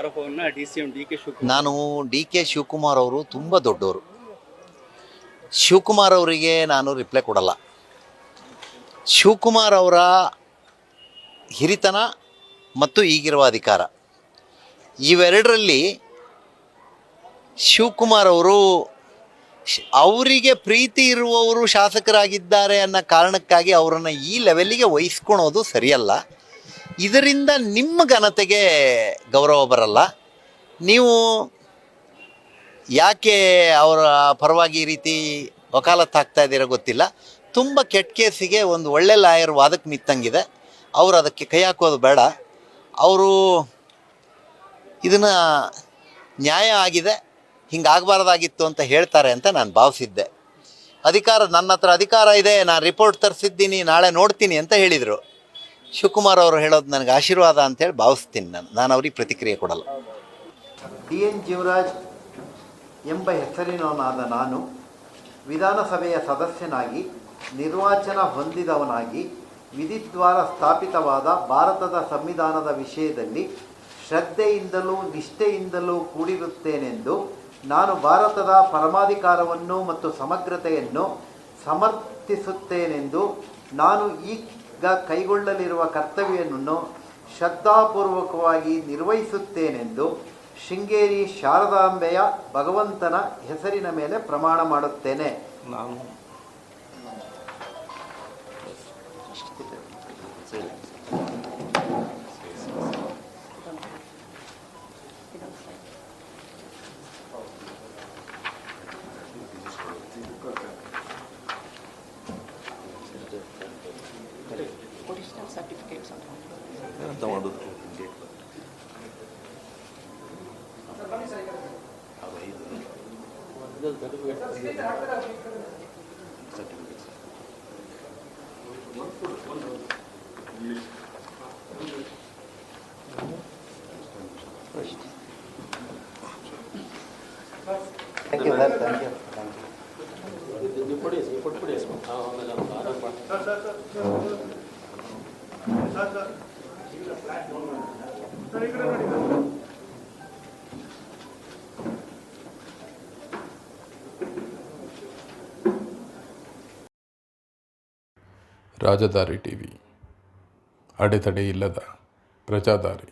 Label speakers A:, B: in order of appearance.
A: ಆರೋಪವನ್ನು
B: ನಾನು D K Shivakumar ಅವರು ತುಂಬ ದೊಡ್ಡವರು. ಶಿವಕುಮಾರ್ ಅವರಿಗೆ ನಾನು ರಿಪ್ಲೈ ಕೊಡಲ್ಲ. ಶಿವಕುಮಾರ್ ಅವರ ಹಿರಿತನ ಮತ್ತು ಈಗಿರುವ ಅಧಿಕಾರ ಇವೆರಡರಲ್ಲಿ ಶಿವಕುಮಾರ್ ಅವರು ಅವರಿಗೆ ಪ್ರೀತಿ ಇರುವವರು ಶಾಸಕರಾಗಿದ್ದಾರೆ ಅನ್ನೋ ಕಾರಣಕ್ಕಾಗಿ ಅವರನ್ನು ಈ ಲೆವೆಲ್ಲಿಗೆ ವಹಿಸ್ಕೊಳೋದು ಸರಿಯಲ್ಲ. ಇದರಿಂದ ನಿಮ್ಮ ಘನತೆಗೆ ಗೌರವ ಬರಲ್ಲ. ನೀವು ಯಾಕೆ ಅವರ ಪರವಾಗಿ ಈ ರೀತಿ ವಕಾಲತ್ತು ಹಾಕ್ತಾ ಇದ್ದೀರೋ ಗೊತ್ತಿಲ್ಲ. ತುಂಬ ಕೆಟ್ಟ ಕೇಸಿಗೆ ಒಂದು ಒಳ್ಳೆ ಲಾಯರ್ ವಾದಕ್ಕೆ ನಿಂತಂಗಿದೆ. ಅವರು ಅದಕ್ಕೆ ಕೈ ಹಾಕೋದು ಬೇಡ. ಅವರು ಇದನ್ನು ನ್ಯಾಯ ಆಗಿದೆ, ಹಿಂಗಾಗಬಾರ್ದಾಗಿತ್ತು ಅಂತ ಹೇಳ್ತಾರೆ ಅಂತ ನಾನು ಭಾವಿಸಿದ್ದೆ. ನನ್ನ ಹತ್ರ ಅಧಿಕಾರ ಇದೆ, ನಾನು ರಿಪೋರ್ಟ್ ತರಿಸಿದ್ದೀನಿ, ನಾಳೆ ನೋಡ್ತೀನಿ ಅಂತ ಹೇಳಿದರು. ಶಿವಕುಮಾರ್ ಅವರು ಹೇಳೋದು ನನಗೆ ಆಶೀರ್ವಾದ ಅಂತೇಳಿ ಭಾವಿಸ್ತೀನಿ. ನಾನು ಅವ್ರಿಗೆ ಪ್ರತಿಕ್ರಿಯೆ ಕೊಡಲ್ಲ.
C: DN ಜೀವರಾಜ್ ಎಂಬ ಹೆಸರಿನವನಾದ ನಾನು ವಿಧಾನಸಭೆಯ ಸದಸ್ಯನಾಗಿ ನಿರ್ವಾಚನ ಹೊಂದಿದವನಾಗಿ ವಿಧಿದ್ವಾರ ಸ್ಥಾಪಿತವಾದ ಭಾರತದ ಸಂವಿಧಾನದ ವಿಷಯದಲ್ಲಿ ಶ್ರದ್ಧೆಯಿಂದಲೂ ನಿಷ್ಠೆಯಿಂದಲೂ ಕೂಡಿರುತ್ತೇನೆಂದು ನಾನು ಭಾರತದ ಪರಮಾಧಿಕಾರವನ್ನು ಮತ್ತು ಸಮಗ್ರತೆಯನ್ನು ಸಮರ್ಥಿಸುತ್ತೇನೆಂದು ನಾನು ಈಗ ಕೈಗೊಳ್ಳಲಿರುವ ಕರ್ತವ್ಯವನ್ನು ಶ್ರದ್ಧಾಪೂರ್ವಕವಾಗಿ ನಿರ್ವಹಿಸುತ್ತೇನೆಂದು ಶೃಂಗೇರಿ ಶಾರದಾಂಬೆಯ ಭಗವಂತನ ಹೆಸರಿನ ಮೇಲೆ ಪ್ರಮಾಣ ಮಾಡುತ್ತೇನೆ. Thank you, sir. Thank you.
D: Rajadari TV, ಅಡೆತಡೆ ಇಲ್ಲದ ಪ್ರಜಾದಾರಿ.